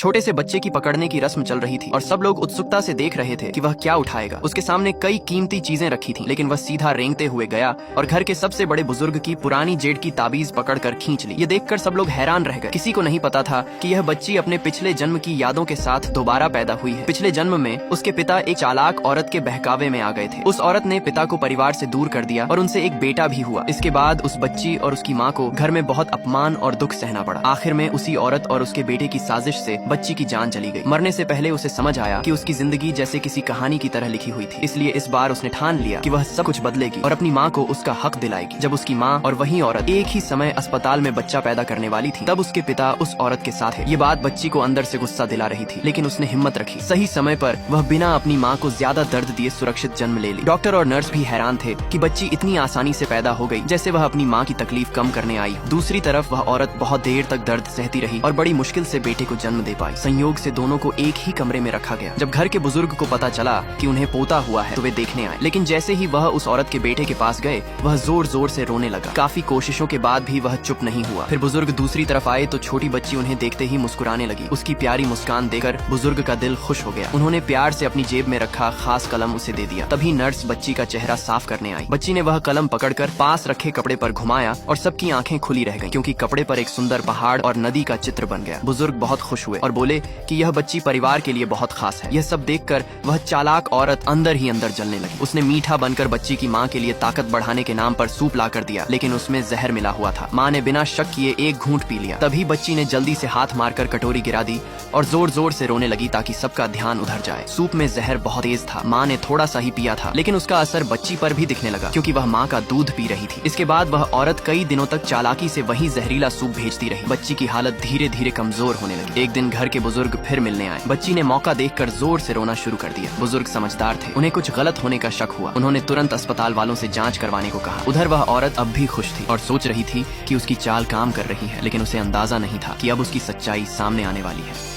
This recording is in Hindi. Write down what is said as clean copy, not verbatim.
छोटे से बच्चे की पकड़ने की रस्म चल रही थी और सब लोग उत्सुकता से देख रहे थे कि वह क्या उठाएगा। उसके सामने कई कीमती चीजें रखी थी, लेकिन वह सीधा रेंगते हुए गया और घर के सबसे बड़े बुजुर्ग की पुरानी जेड की ताबीज पकड़कर खींच ली। ये देखकर सब लोग हैरान रह गए। किसी को नहीं पता था कि यह बच्ची अपने पिछले जन्म की यादों के साथ दोबारा पैदा हुई है। पिछले जन्म में उसके पिता एक चालाक औरत के बहकावे में आ गए थे। उस औरत ने पिता को परिवार से दूर कर दिया और उनसे एक बेटा भी हुआ। इसके बाद उस बच्ची और उसकी माँ को घर में बहुत अपमान और दुख सहना पड़ा। आखिर में उसी औरत और उसके बेटे की साजिश से बच्ची की जान चली गई। मरने से पहले उसे समझ आया कि उसकी जिंदगी जैसे किसी कहानी की तरह लिखी हुई थी, इसलिए इस बार उसने ठान लिया कि वह सब कुछ बदलेगी और अपनी माँ को उसका हक दिलाएगी। जब उसकी माँ और वही औरत एक ही समय अस्पताल में बच्चा पैदा करने वाली थी, तब उसके पिता उस औरत के साथ है। ये बात बच्ची को अंदर से गुस्सा दिला रही थी, लेकिन उसने हिम्मत रखी। सही समय पर वह बिना अपनी माँ को ज्यादा दर्द दिए सुरक्षित जन्म ले ली। डॉक्टर और नर्स भी हैरान थे कि बच्ची इतनी आसानी से पैदा हो गई, जैसे वह अपनी माँ की तकलीफ कम करने आई। दूसरी तरफ वह औरत बहुत देर तक दर्द सहती रही और बड़ी मुश्किल से बेटे को जन्म दे पाई। संयोग से दोनों को एक ही कमरे में रखा गया। जब घर के बुजुर्ग को पता चला कि उन्हें पोता हुआ है तो वे देखने आए, लेकिन जैसे ही वह उस औरत के बेटे के पास गए, वह जोर जोर से रोने लगा। काफी कोशिशों के बाद भी वह चुप नहीं हुआ। फिर बुजुर्ग दूसरी तरफ आए तो छोटी बच्ची उन्हें देखते ही मुस्कुराने लगी। उसकी प्यारी मुस्कान देखकर बुजुर्ग का दिल खुश हो गया। उन्होंने प्यार से अपनी जेब में रखा खास कलम उसे दे दिया। तभी नर्स बच्ची का चेहरा साफ करने आई। बच्ची ने वह कलम पकड़कर पास रखे कपड़े पर घुमाया और सबकी आंखें खुली रह गईं, क्योंकि कपड़े पर एक सुंदर पहाड़ और नदी का चित्र बन गया। बुजुर्ग बहुत खुश हुए और बोले कि यह बच्ची परिवार के लिए बहुत खास है। यह सब देखकर वह चालाक औरत अंदर ही अंदर जलने लगी। उसने मीठा बनकर बच्ची की माँ के लिए ताकत बढ़ाने के नाम पर सूप ला कर दिया, लेकिन उसमें जहर मिला हुआ था। माँ ने बिना शक किए एक घूंट पी लिया। तभी बच्ची ने जल्दी से हाथ मारकर कटोरी गिरा दी और जोर जोर से रोने लगी ताकि सबका ध्यान उधर जाए। सूप में जहर बहुत तेज था। माँ ने थोड़ा सा ही पिया था, लेकिन उसका असर बच्ची पर भी दिखने लगा, क्योंकि वह माँ का दूध पी रही थी। इसके बाद वह औरत कई दिनों तक चालाकी से वही जहरीला सूप भेजती रही। बच्ची की हालत धीरे धीरे कमजोर होने लगी। एक दिन घर के बुजुर्ग फिर मिलने आए। बच्ची ने मौका देखकर जोर से रोना शुरू कर दिया। बुजुर्ग समझदार थे, उन्हें कुछ गलत होने का शक हुआ। उन्होंने तुरंत अस्पताल वालों से जांच करवाने को कहा। उधर वह औरत अब भी खुश थी और सोच रही थी कि उसकी चाल काम कर रही है, लेकिन उसे अंदाजा नहीं था कि अब उसकी सच्चाई सामने आने वाली है।